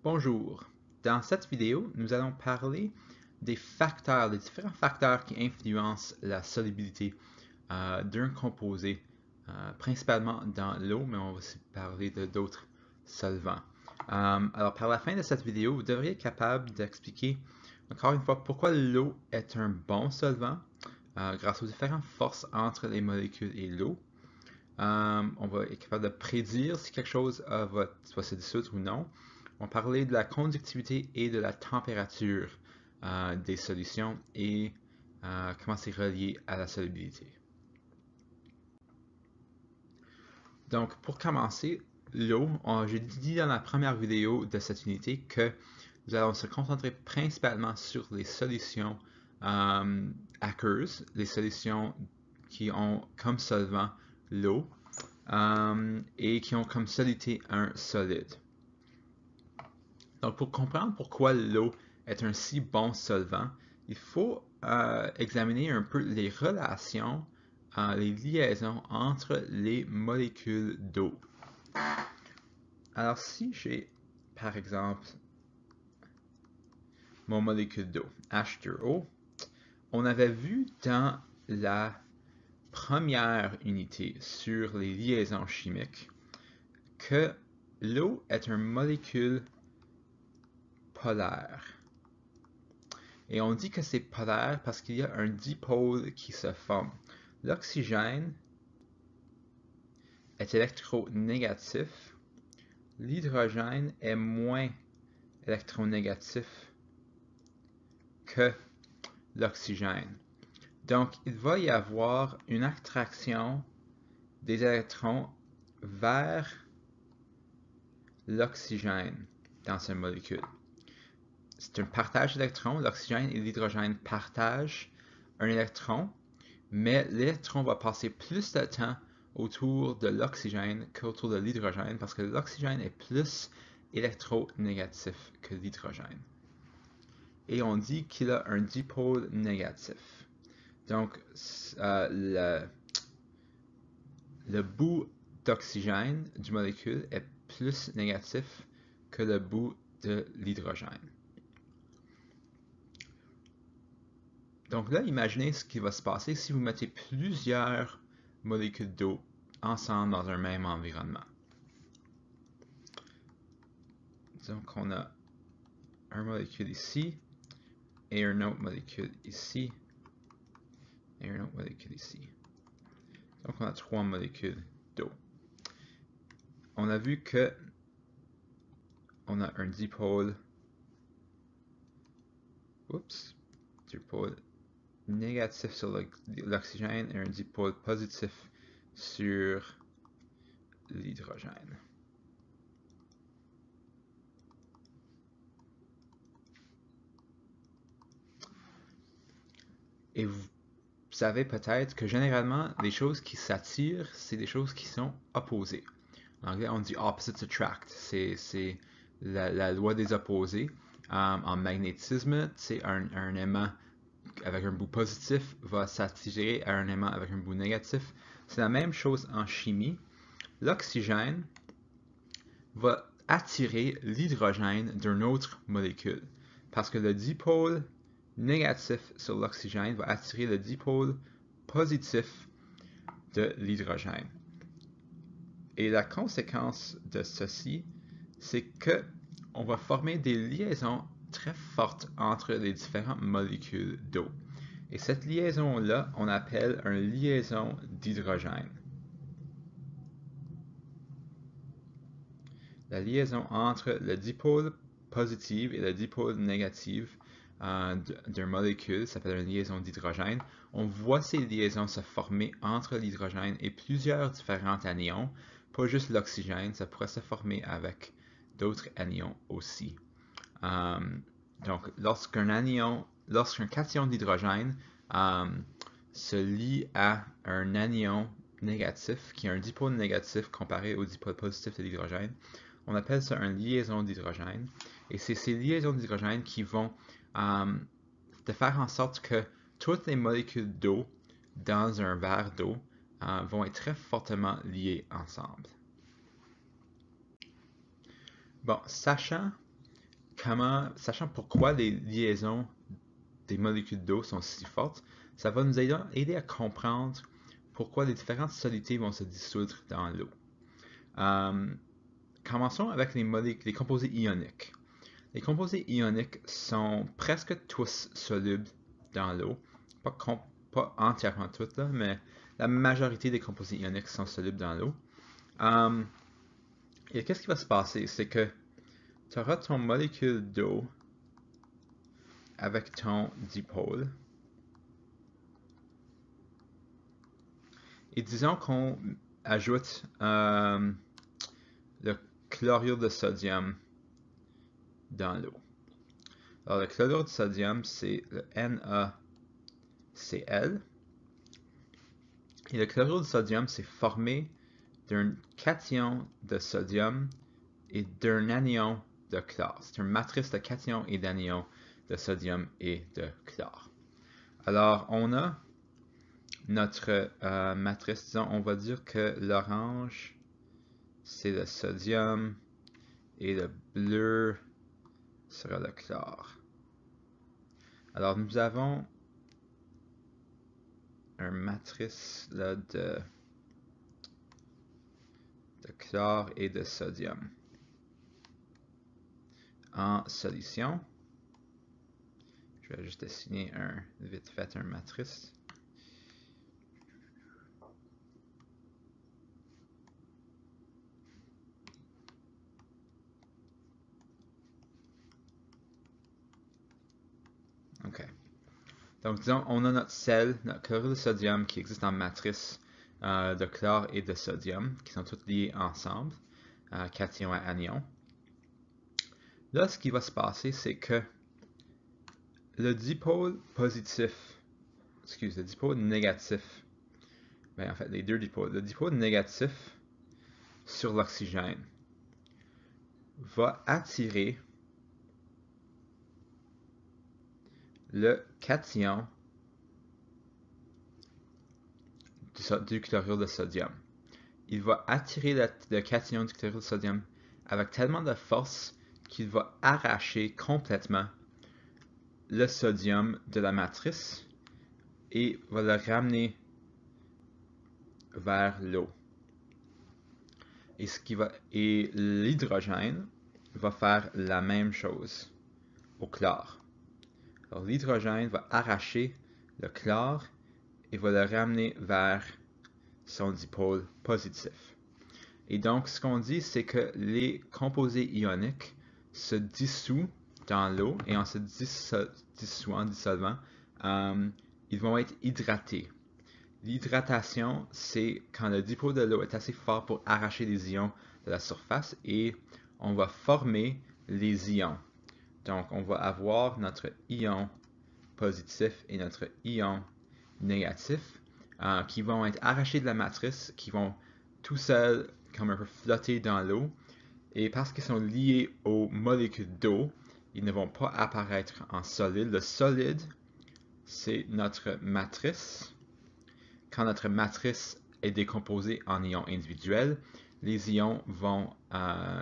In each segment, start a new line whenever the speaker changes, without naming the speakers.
Bonjour, dans cette vidéo, nous allons parler des facteurs, des différents facteurs qui influencent la solubilité d'un composé, principalement dans l'eau, mais on va aussi parler de d'autres solvants. Alors, par la fin de cette vidéo, vous devriez être capable d'expliquer, encore une fois, pourquoi l'eau est un bon solvant grâce aux différentes forces entre les molécules et l'eau. On va être capable de prédire si quelque chose va se dissoudre ou non. On va parler de la conductivité et de la température des solutions et comment c'est relié à la solubilité. Donc, pour commencer, l'eau, j'ai dit dans la première vidéo de cette unité que nous allons se concentrer principalement sur les solutions aqueous, les solutions qui ont comme solvant l'eau et qui ont comme soluté un solide. Donc, pour comprendre pourquoi l'eau est un si bon solvant, il faut examiner un peu les relations, les liaisons entre les molécules d'eau. Alors, si j'ai, par exemple, mon molécule d'eau, H2O, on avait vu dans la première unité sur les liaisons chimiques que l'eau est une molécule polaire. Et on dit que c'est polaire parce qu'il y a un dipôle qui se forme. L'oxygène est électronégatif. L'hydrogène est moins électronégatif que l'oxygène. Donc, il va y avoir une attraction des électrons vers l'oxygène dans cette molécule. C'est un partage d'électrons. L'oxygène et l'hydrogène partagent un électron, mais l'électron va passer plus de temps autour de l'oxygène qu'autour de l'hydrogène parce que l'oxygène est plus électronégatif que l'hydrogène. Et on dit qu'il a un dipôle négatif. Donc, le bout d'oxygène du molécule est plus négatif que le bout de l'hydrogène. Donc là, imaginez ce qui va se passer si vous mettez plusieurs molécules d'eau ensemble dans un même environnement. Donc on a une molécule ici, et une autre molécule ici, et une autre molécule ici. Donc on a trois molécules d'eau. On a vu que on a un dipôle, dipôle négatif sur l'oxygène et un dipôle positif sur l'hydrogène. Et vous savez peut-être que généralement, les choses qui s'attirent, c'est des choses qui sont opposées. En anglais, on dit opposites attract. C'est la loi des opposés. En magnétisme, c'est un aimant avec un bout positif va s'attirer à un aimant avec un bout négatif. C'est la même chose en chimie. L'oxygène va attirer l'hydrogène d'une autre molécule parce que le dipôle négatif sur l'oxygène va attirer le dipôle positif de l'hydrogène. Et la conséquence de ceci, c'est que on va former des liaisons très fortes entre les différentes molécules d'eau. Et cette liaison-là, on appelle une liaison d'hydrogène. La liaison entre le dipôle positif et le dipôle négatif d'une molécule s'appelle une liaison d'hydrogène. On voit ces liaisons se former entre l'hydrogène et plusieurs différents anions, pas juste l'oxygène, ça pourrait se former avec d'autres anions aussi. Donc, lorsqu'un cation d'hydrogène se lie à un anion négatif, qui a un dipôle négatif comparé au dipôle positif de l'hydrogène, on appelle ça une liaison d'hydrogène. Et c'est ces liaisons d'hydrogène qui vont de faire en sorte que toutes les molécules d'eau dans un verre d'eau vont être très fortement liées ensemble. Bon, sachant sachant pourquoi les liaisons des molécules d'eau sont si fortes, ça va nous aider à comprendre pourquoi les différentes solutés vont se dissoudre dans l'eau. Commençons avec les composés ioniques. Les composés ioniques sont presque tous solubles dans l'eau. Pas entièrement toutes, là, mais la majorité des composés ioniques sont solubles dans l'eau. Et qu'est-ce qui va se passer? C'est que tu auras ton molécule d'eau avec ton dipôle. Et disons qu'on ajoute le chlorure de sodium dans l'eau. Alors, le chlorure de sodium, c'est le NaCl. Et le chlorure de sodium, c'est formé d'un cation de sodium et d'un anion de chlore. C'est une matrice de cations et d'anions de sodium et de chlore. Alors, on a notre matrice, disons, on va dire que l'orange, c'est le sodium et le bleu sera le chlore. Alors, nous avons une matrice là, de chlore et de sodium en solution. Je vais juste dessiner vite fait une matrice. OK. Donc, disons, on a notre sel, notre chlorure de sodium qui existe en matrice de chlore et de sodium, qui sont toutes liées ensemble, cation et anion. Là, ce qui va se passer, c'est que le dipôle négatif, en fait, les deux dipôles, le dipôle négatif sur l'oxygène va attirer le cation du chlorure de sodium. Il va attirer le cation du chlorure de sodium avec tellement de force qu'il va arracher complètement le sodium de la matrice et va le ramener vers l'eau. Et l'hydrogène va faire la même chose au chlore. Alors l'hydrogène va arracher le chlore et va le ramener vers son dipôle positif. Et donc, ce qu'on dit, c'est que les composés ioniques se dissouent dans l'eau et en se dissolvant, ils vont être hydratés. L'hydratation, c'est quand le dipôle de l'eau est assez fort pour arracher les ions de la surface et on va former les ions. Donc, on va avoir notre ion positif et notre ion négatif qui vont être arrachés de la matrice, qui vont tout seuls comme un peu flotter dans l'eau. Et parce qu'ils sont liés aux molécules d'eau, ils ne vont pas apparaître en solide. Le solide, c'est notre matrice. Quand notre matrice est décomposée en ions individuels, les ions vont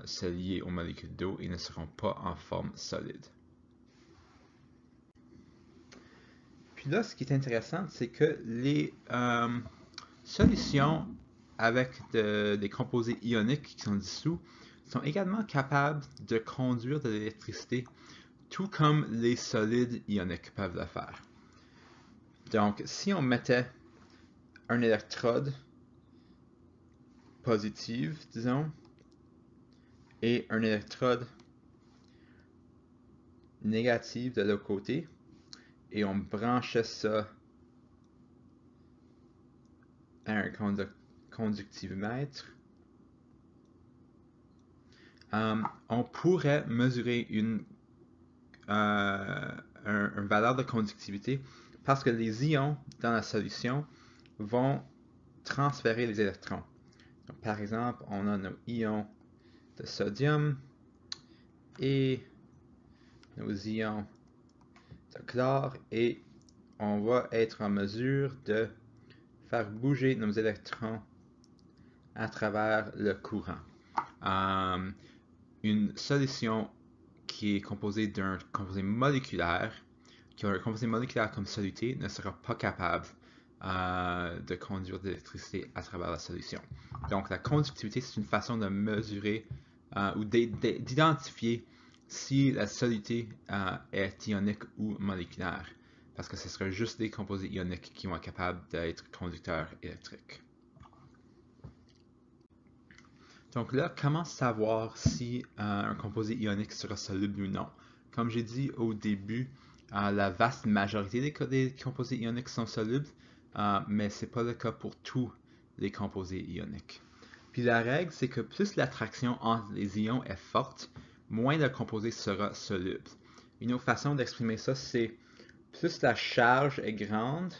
se lier aux molécules d'eau et ne seront pas en forme solide. Puis là, ce qui est intéressant, c'est que les solutions avec des composés ioniques qui sont dissous sont également capables de conduire de l'électricité, tout comme les solides ioniques peuvent le faire. Donc, si on mettait un électrode positive, disons, et un électrode négative de l'autre côté, et on branchait ça à un conductivomètre, on pourrait mesurer une valeur de conductivité parce que les ions dans la solution vont transférer les électrons. Donc, par exemple, on a nos ions de sodium et nos ions de chlore et on va être en mesure de faire bouger nos électrons à travers le courant. Une solution qui est composé d'un composé moléculaire, qui a un composé moléculaire comme soluté, ne sera pas capable de conduire de l'électricité à travers la solution. Donc la conductivité, c'est une façon de mesurer ou d'identifier si la soluté est ionique ou moléculaire, parce que ce sera juste des composés ioniques qui vont être capables d'être conducteurs électriques. Donc là, comment savoir si un composé ionique sera soluble ou non? Comme j'ai dit au début, la vaste majorité des composés ioniques sont solubles, mais ce n'est pas le cas pour tous les composés ioniques. Puis la règle, c'est que plus l'attraction entre les ions est forte, moins le composé sera soluble. Une autre façon d'exprimer ça, c'est plus la charge est grande,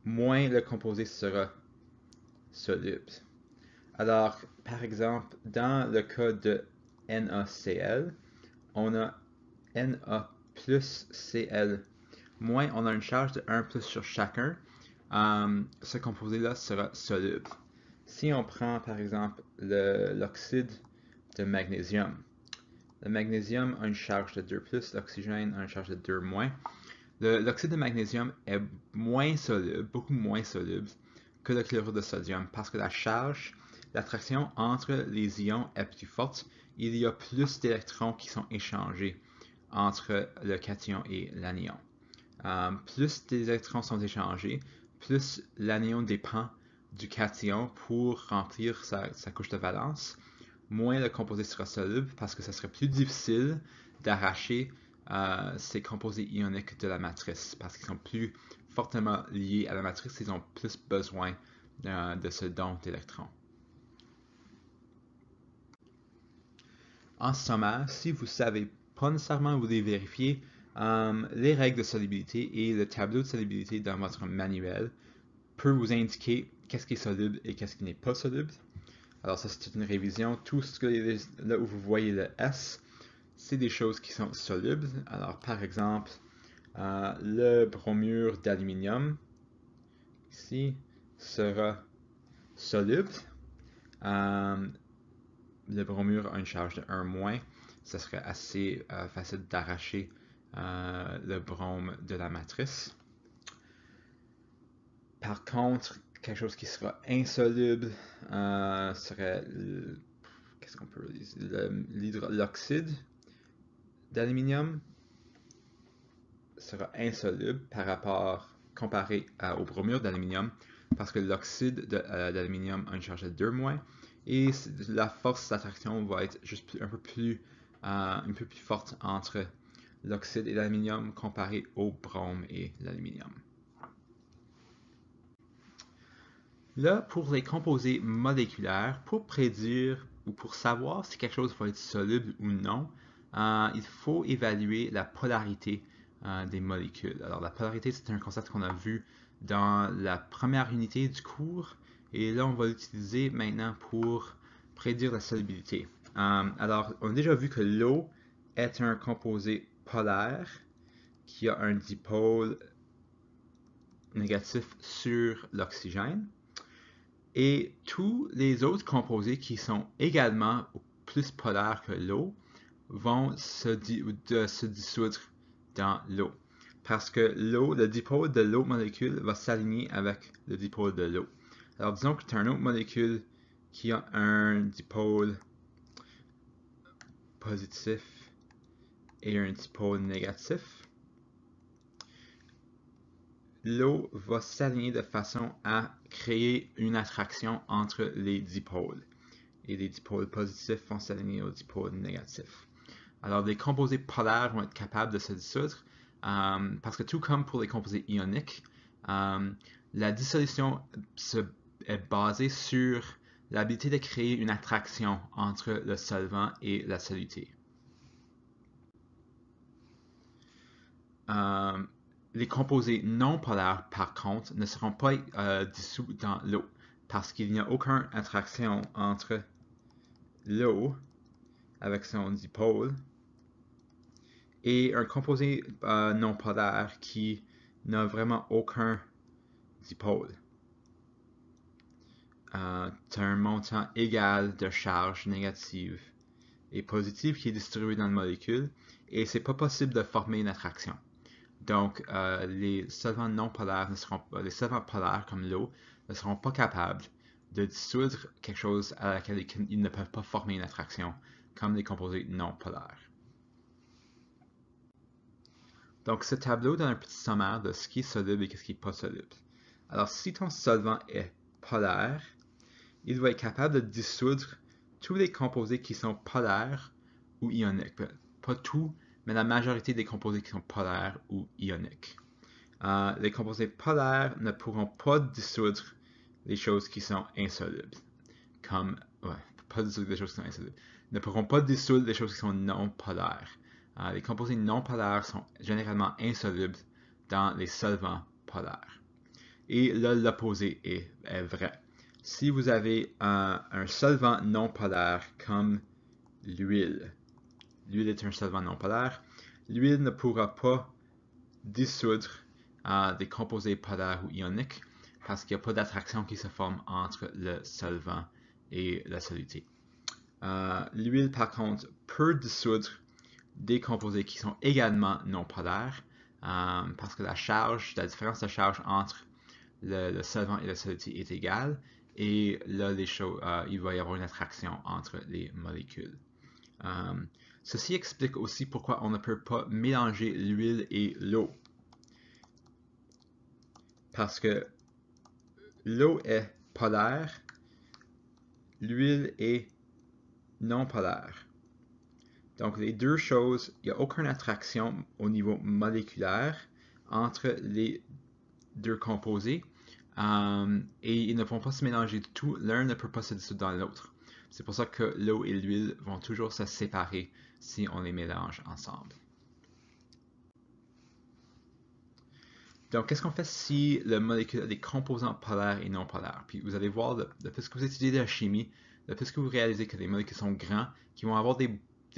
moins le composé sera soluble. Alors, par exemple, dans le cas de NaCl, on a Na plus Cl moins, on a une charge de 1 plus sur chacun. Ce composé-là sera soluble. Si on prend par exemple l'oxyde de magnésium, le magnésium a une charge de 2 plus, l'oxygène a une charge de 2 moins. L'oxyde de magnésium est moins soluble, beaucoup moins soluble que le chlorure de sodium parce que la charge, l'attraction entre les ions est plus forte. Il y a plus d'électrons qui sont échangés entre le cation et l'anion. Plus des électrons sont échangés, plus l'anion dépend du cation pour remplir sa couche de valence, moins le composé sera soluble parce que ce serait plus difficile d'arracher ces composés ioniques de la matrice parce qu'ils sont plus fortement liés à la matrice, ils ont plus besoin de ce don d'électrons. En sommaire, si vous ne savez pas nécessairement, vous devez vérifier les règles de solubilité et le tableau de solubilité dans votre manuel peut vous indiquer qu'est-ce qui est soluble et qu'est-ce qui n'est pas soluble. Alors ça, c'est une révision. Tout ce que là où vous voyez le S, c'est des choses qui sont solubles. Alors par exemple, le bromure d'aluminium, ici, sera soluble. Le bromure a une charge de 1-. Ça serait assez facile d'arracher le brome de la matrice. Par contre, quelque chose qui sera insoluble serait qu'est-ce qu'on peut dire? L'oxyde d'aluminium sera insoluble par rapport comparé au bromure d'aluminium parce que l'oxyde d'aluminium a une charge de 2- et la force d'attraction va être juste un peu plus forte entre l'oxyde et l'aluminium comparé au brome et l'aluminium. Là, pour les composés moléculaires, pour prédire ou pour savoir si quelque chose va être soluble ou non, il faut évaluer la polarité des molécules. Alors la polarité, c'est un concept qu'on a vu dans la première unité du cours, et là on va l'utiliser maintenant pour prédire la solubilité. Alors on a déjà vu que l'eau est un composé polaire qui a un dipôle négatif sur l'oxygène. Et tous les autres composés qui sont également plus polaires que l'eau vont se dissoudre dans l'eau. Parce que l'eau, le dipôle de l'autre molécule va s'aligner avec le dipôle de l'eau. Alors disons que tu as une autre molécule qui a un dipôle positif et un dipôle négatif. L'eau va s'aligner de façon à créer une attraction entre les dipôles. Et les dipôles positifs vont s'aligner aux dipôles négatifs. Alors, les composés polaires vont être capables de se dissoudre parce que tout comme pour les composés ioniques, la dissolution est basée sur l'habilité de créer une attraction entre le solvant et la soluté. Les composés non polaires, par contre, ne seront pas dissous dans l'eau parce qu'il n'y a aucune attraction entre l'eau avec son dipôle et un composé non polaire qui n'a vraiment aucun dipôle. Tu as un montant égal de charge négative et positive qui est distribuée dans la molécule, et c'est pas possible de former une attraction. Donc, les solvants non polaires les solvants polaires comme l'eau ne seront pas capables de dissoudre quelque chose à laquelle ils ne peuvent pas former une attraction, comme les composés non polaires. Donc, ce tableau donne un petit sommaire de ce qui est soluble et ce qui n'est pas soluble. Alors, si ton solvant est polaire, il va être capable de dissoudre tous les composés qui sont polaires ou ioniques. Pas tout, mais la majorité des composés qui sont polaires ou ioniques. Les composés polaires ne pourront pas dissoudre les choses qui sont insolubles. Pas dissoudre les choses qui sont insolubles. Ne pourront pas dissoudre les choses qui sont non polaires. Les composés non polaires sont généralement insolubles dans les solvants polaires. Et là, l'opposé est vrai. Si vous avez un solvant non polaire comme l'huile, l'huile est un solvant non polaire, l'huile ne pourra pas dissoudre des composés polaires ou ioniques parce qu'il n'y a pas d'attraction qui se forme entre le solvant et la soluté. L'huile, par contre, peut dissoudre des composés qui sont également non polaires parce que la différence de charge entre le solvant et la soluté est égale et là, il va y avoir une attraction entre les molécules. Ceci explique aussi pourquoi on ne peut pas mélanger l'huile et l'eau. Parce que l'eau est polaire, l'huile est non polaire. Donc les deux choses, il n'y a aucune attraction au niveau moléculaire entre les deux composés et ils ne vont pas se mélanger du tout. L'un ne peut pas se dissoudre dans l'autre. C'est pour ça que l'eau et l'huile vont toujours se séparer si on les mélange ensemble. Donc, qu'est-ce qu'on fait si la molécule a des composants polaires et non polaires? Puis vous allez voir, de plus que vous étudiez de la chimie, de plus que vous réalisez que les molécules sont grands, qui vont avoir des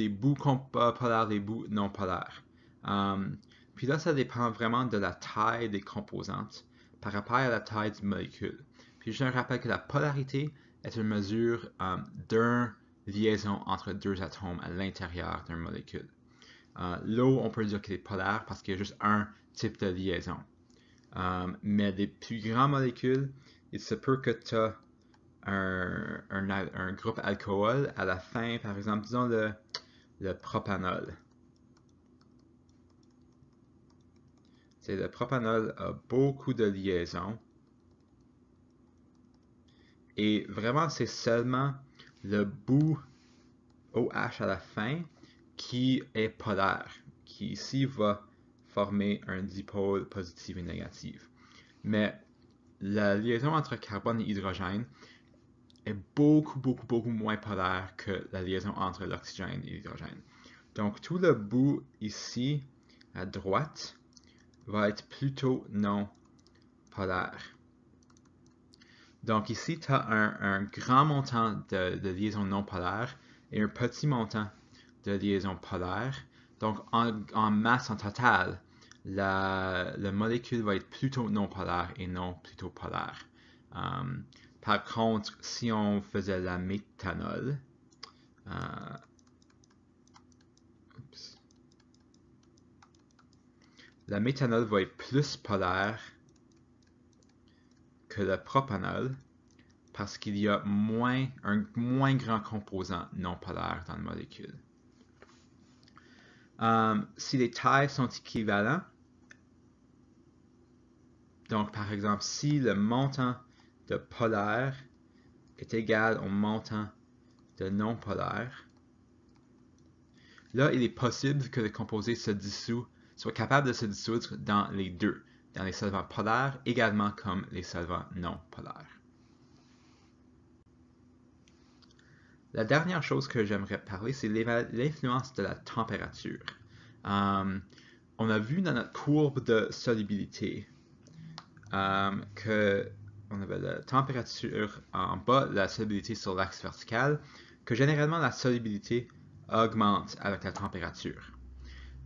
bouts polaires, des bouts non polaires. Puis là, ça dépend vraiment de la taille des composantes par rapport à la taille du molécule. Puis je rappelle que la polarité est une mesure d'une liaison entre deux atomes à l'intérieur d'une molécule. L'eau, on peut dire qu'elle est polaire parce qu'il y a juste un type de liaison. Mais des plus grandes molécules, il se peut que tu as un groupe alcool à la fin, par exemple, disons le propanol. Le propanol a beaucoup de liaisons. Et vraiment, c'est seulement le bout OH à la fin qui est polaire, qui ici va former un dipôle positif et négatif. Mais la liaison entre carbone et hydrogène est beaucoup moins polaire que la liaison entre l'oxygène et l'hydrogène. Donc tout le bout ici, à droite, va être plutôt non polaire. Donc ici, tu as un grand montant de liaison non polaire et un petit montant de liaison polaire. Donc en masse en total, la molécule va être plutôt non polaire et non plutôt polaire. Par contre, si on faisait la méthanol, la méthanol va être plus polaire que le propanol parce qu'il y a un moins grand composant non polaire dans la molécule. Si les tailles sont équivalentes, donc par exemple, si le montant de polaire est égal au montant de non polaire, là, il est possible que le composé soit capable de se dissoudre dans les deux, dans les solvants polaires également comme les solvants non polaires. La dernière chose que j'aimerais parler, c'est l'influence de la température. On a vu dans notre courbe de solubilité que on avait la température en bas, la solubilité sur l'axe vertical, que généralement la solubilité augmente avec la température.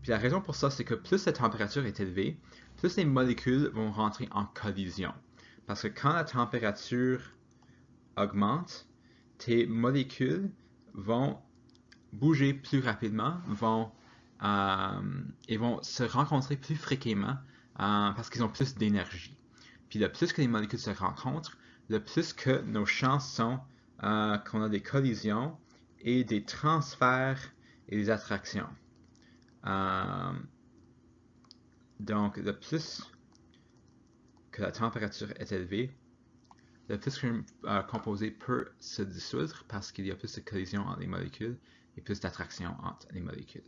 Puis la raison pour ça, c'est que plus la température est élevée, plus les molécules vont rentrer en collision. Parce que quand la température augmente, tes molécules vont bouger plus rapidement et vont se rencontrer plus fréquemment parce qu'ils ont plus d'énergie. Puis le plus que les molécules se rencontrent, le plus que nos chances sont qu'on a des collisions et des transferts et des attractions. Donc, le plus que la température est élevée, le plus qu'un composé peut se dissoudre parce qu'il y a plus de collisions entre les molécules et plus d'attraction entre les molécules.